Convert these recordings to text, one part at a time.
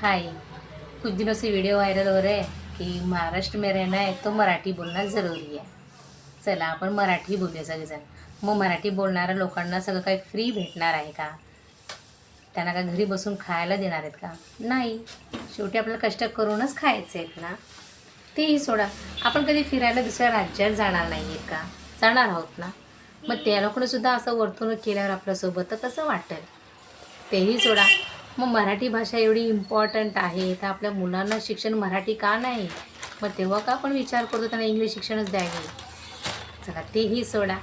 हाय। कुछ दिनों से video viral हो रहे हैं कि महाराष्ट्र में रहना है तो मराठी बोलना ज़रूरी है। चला आपण मराठी बोलूया सगळेजण। मग मराठी बोलणाऱ्या लोकांना सगळं काही फ्री भेटणार आहे का? त्यांना काय घरी बसून खायला देणार आहेत का? नाही, शेवटी आपल्याला कष्ट करूनच खायचे आहेत ना. तेही सोडा, आपण कधी फिरायला दुसऱ्या राज्यात जाणार नाही आहेत का? जाणार आहोत ना. मग त्या लोकांना सुद्धा असं वर्तणूक केल्यावर आपल्यासोबत तर कसं वाटेल? तेही सोडा. मग मराठी भाषा एवढी इम्पॉर्टंट आहे तर आपल्या मुलांना शिक्षण मराठी का नाही? मग तेव्हा का आपण विचार करतो त्यांना इंग्लिश शिक्षणच द्यावे? चला तेही सोडा.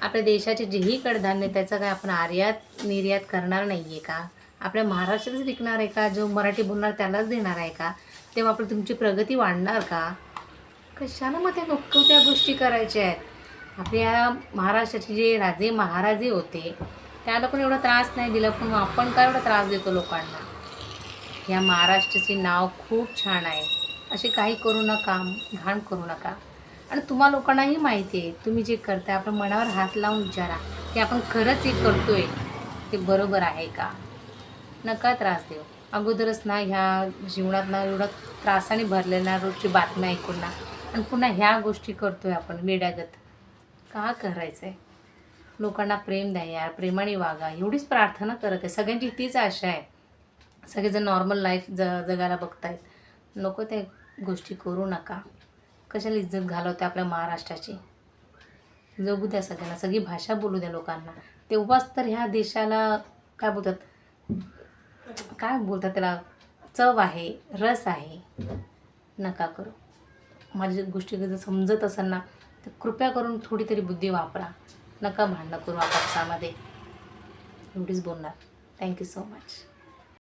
आपल्या देशाचे जेही कडधान्य त्याचं काय आपण आयात निर्यात करणार नाही आहे का? आपल्या महाराष्ट्रातच विकणार आहे का? जो मराठी बोलणार त्यालाच देणार आहे का? तेव्हा आपली तुमची प्रगती वाढणार का? कशाला मग त्या नको त्या गोष्टी करायच्या आहेत? आपल्या महाराष्ट्राचे जे राजे महाराजे होते त्या लोकांना एवढा त्रास नाही दिला, पण मग आपण काय एवढा त्रास देतो लोकांना? या महाराष्ट्राचे नाव खूप छान आहे. असे काही करू नका, घाण करू नका. आणि तुम्हा लोकांनाही माहिती आहे तुम्ही जे करताय आपल्या मनावर हात लावून विचारा की आपण खरंच हे करतोय ते बरोबर आहे का? नका त्रास देऊ. अगोदरच ना ह्या जीवनात ना एवढा त्रासाने भरलेला रोजची बातम्या ऐकून ना आणि पुन्हा ह्या गोष्टी करतोय आपण वेड्यागत. का करायचं आहे? लोकांना प्रेम द्या यार, प्रेमाने वागा एवढीच प्रार्थना करत आहे. सगळ्यांची तीच आशा आहे. सगळेजण नॉर्मल लाईफ जगायला बघतायत. नको ते गोष्टी करू नका. कशाला इज्जत घालवते आपल्या महाराष्ट्राची? जगू द्या सगळ्यांना, सगळी भाषा बोलू द्या लोकांना. तेव्हाच तर ह्या देशाला काय बोलतात, काय बोलतात त्याला, चव आहे, रस आहे. नका करू. माझी गोष्टी जर समजत असेल ना तर कृपया करून थोडी तरी बुद्धी वापरा. नका भांडणं करू आपापसामध्ये. एवढीच बोलणार. Thank you so much.